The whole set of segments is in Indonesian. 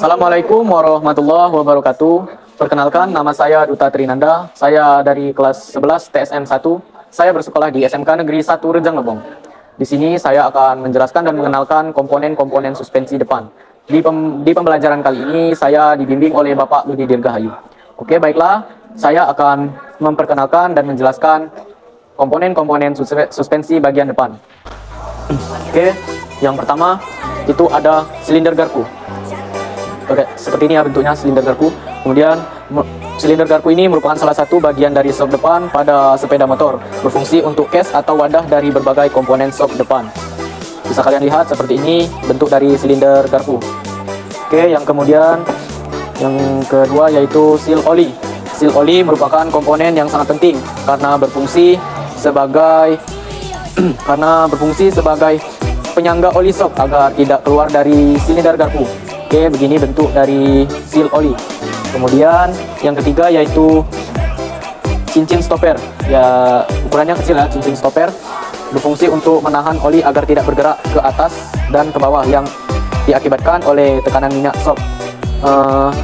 Assalamualaikum warahmatullahi wabarakatuh. Perkenalkan, nama saya Duta Trinanda. Saya dari kelas 11 TSM 1. Saya bersekolah di SMK Negeri 1 Rejang Lebong. Di sini saya akan menjelaskan dan mengenalkan komponen-komponen suspensi depan. Di pembelajaran kali ini saya dibimbing oleh Bapak Ludi Dirgahayu. Oke, baiklah. Saya akan memperkenalkan dan menjelaskan komponen-komponen suspensi bagian depan. Oke, yang pertama itu ada silinder garpu. Oke, seperti ini ya bentuknya silinder garpu. Kemudian silinder garpu ini merupakan salah satu bagian dari sok depan pada sepeda motor, berfungsi untuk case atau wadah dari berbagai komponen sok depan. Bisa kalian lihat seperti ini bentuk dari silinder garpu. Oke, yang kedua yaitu seal oli. Seal oli merupakan komponen yang sangat penting karena berfungsi sebagai penyangga oli sok agar tidak keluar dari silinder garpu. Oke, begini bentuk dari seal oli. Kemudian yang ketiga yaitu cincin stopper. Ya, ukurannya kecil ya, cincin stopper. Berfungsi untuk menahan oli agar tidak bergerak ke atas dan ke bawah yang diakibatkan oleh tekanan minyak sok.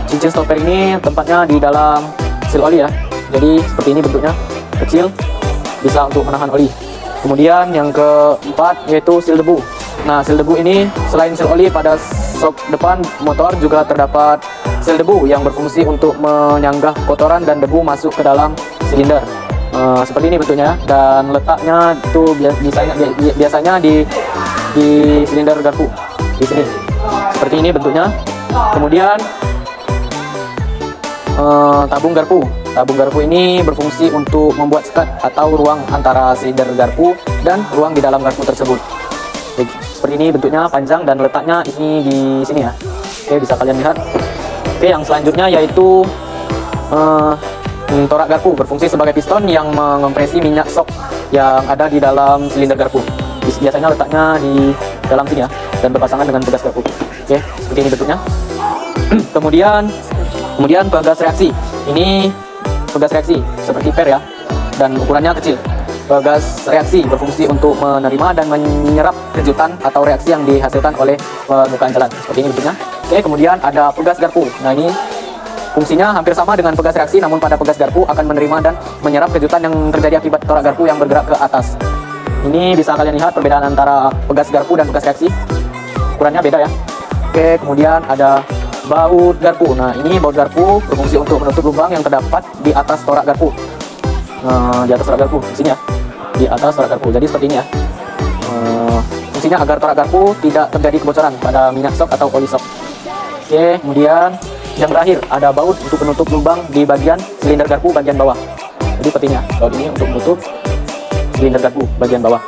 Cincin stopper ini tempatnya di dalam seal oli ya. Jadi seperti ini bentuknya, kecil, bisa untuk menahan oli. Kemudian yang keempat yaitu seal debu. Nah, seal debu ini selain seal oli pada sok depan motor juga terdapat seal debu yang berfungsi untuk menyanggah kotoran dan debu masuk ke dalam silinder. Seperti ini bentuknya, dan letaknya itu biasanya di silinder garpu di sini. Seperti ini bentuknya. Kemudian tabung garpu. Tabung garpu ini berfungsi untuk membuat sekat atau ruang antara silinder garpu dan ruang di dalam garpu tersebut. Seperti ini bentuknya, panjang, dan letaknya ini di sini ya. Oke, bisa kalian lihat. Oke, yang selanjutnya yaitu torak garpu, berfungsi sebagai piston yang mengompresi minyak sok yang ada di dalam silinder garpu. Biasanya letaknya di dalam sini ya, dan berpasangan dengan pegas garpu. Oke, seperti ini bentuknya. Kemudian pegas reaksi. Ini pegas reaksi seperti per ya, dan ukurannya kecil. Pegas reaksi berfungsi untuk menerima dan menyerap kejutan atau reaksi yang dihasilkan oleh permukaan jalan. Seperti ini bentuknya. Oke, kemudian ada pegas garpu. Nah, ini fungsinya hampir sama dengan pegas reaksi, namun pada pegas garpu akan menerima dan menyerap kejutan yang terjadi akibat torak garpu yang bergerak ke atas. Ini bisa kalian lihat perbedaan antara pegas garpu dan pegas reaksi. Ukurannya beda ya. Oke, kemudian ada baut garpu. Nah, ini baut garpu berfungsi untuk menutup lubang yang terdapat di atas torak garpu. Di atas torak garpu, di sini ya. Di atas torak garpu. Jadi seperti ini ya. Fungsinya agar torak garpu tidak terjadi kebocoran pada minyak sok atau oli sok. Oke, kemudian yang terakhir ada baut untuk menutup lubang di bagian silinder garpu bagian bawah. Jadi seperti ini ya. Baut ini untuk menutup silinder garpu bagian bawah.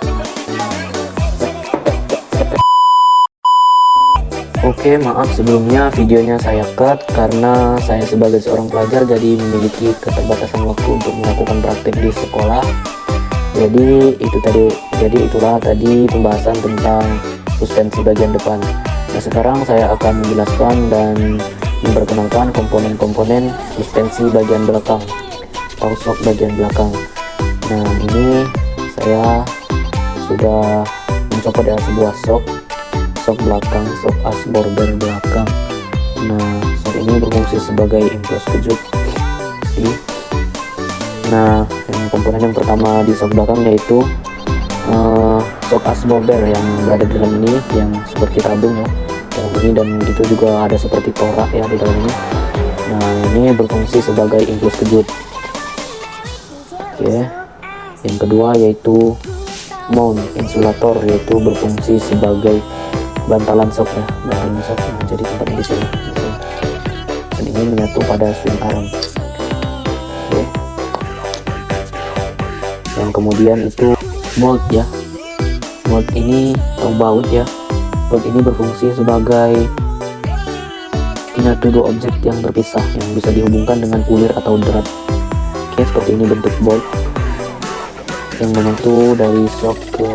Oke, maaf sebelumnya videonya saya cut karena saya sebagai seorang pelajar jadi memiliki keterbatasan waktu untuk melakukan praktik di sekolah. Jadi itulah tadi pembahasan tentang suspensi bagian depan. Nah, sekarang saya akan menjelaskan dan memperkenalkan komponen-komponen suspensi bagian belakang atau shock bagian belakang. Nah, ini saya sudah mencopot ya sebuah shock belakang, shock absorber belakang. Nah, shock ini berfungsi sebagai impuls kejut. Nah, komponen yang pertama di shock belakang yaitu shock absorber yang berada di dalam ini, yang seperti tabung ya, dalam ini, dan itu juga ada seperti torak ya di dalam ini. Nah, ini berfungsi sebagai impuls kejut. Oke, yang kedua yaitu mount insulator, yaitu berfungsi sebagai bantalan shock ya, bantalan shock. Nah, jadi tempatnya di sini, dan ini menyatu pada swing arm. Oke. Yang kemudian itu mold ya. Mold ini atau baut ya. Baut ini berfungsi sebagai penyatu dua objek yang terpisah yang bisa dihubungkan dengan pulir atau drat. Oke, seperti ini bentuk bolt yang menyatu dari shock ke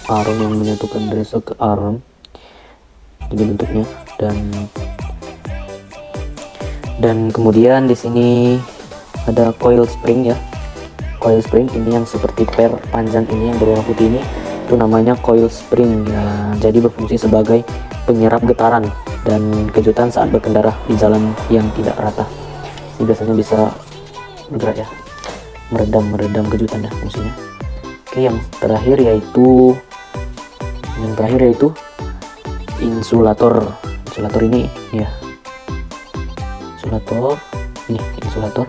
arm, yang menyatukan dari shock ke arm. Ini bentuknya, dan kemudian di sini ada coil spring ya. Coil spring ini yang seperti per panjang ini yang berwarna putih ini, itu namanya coil spring ya. Jadi berfungsi sebagai penyerap getaran dan kejutan saat berkendara di jalan yang tidak rata. Ini biasanya bisa bergerak ya, meredam kejutan ya fungsinya. Oke, yang terakhir yaitu insulator. Insulator ini ya, insulator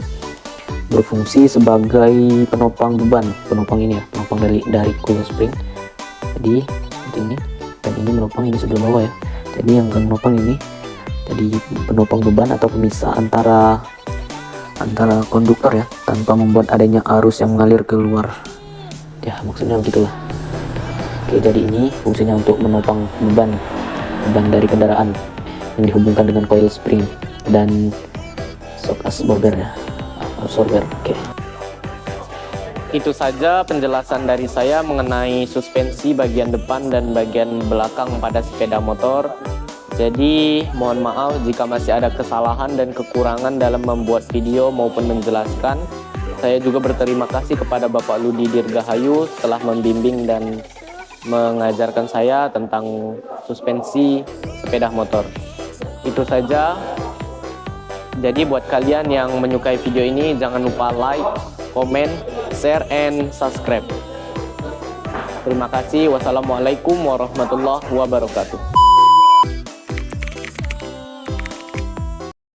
berfungsi sebagai penopang beban, penopang dari coil spring. Jadi seperti ini, dan ini menopang ini sebelah bawah ya. Jadi yang menopang ini jadi penopang beban atau pemisah antara konduktor ya, tanpa membuat adanya arus yang mengalir keluar ya, maksudnya begitulah. Oke, jadi ini fungsinya untuk menopang beban dari kendaraan yang dihubungkan dengan coil spring dan shock absorber ya, Oke. Itu saja penjelasan dari saya mengenai suspensi bagian depan dan bagian belakang pada sepeda motor. Jadi mohon maaf jika masih ada kesalahan dan kekurangan dalam membuat video maupun menjelaskan. Saya juga berterima kasih kepada Bapak Ludi Dirgahayu telah membimbing dan mengajarkan saya tentang suspensi sepeda motor. Itu saja. Jadi buat kalian yang menyukai video ini, jangan lupa like, comment, share, and subscribe. Terima kasih. Wassalamualaikum warahmatullahi wabarakatuh.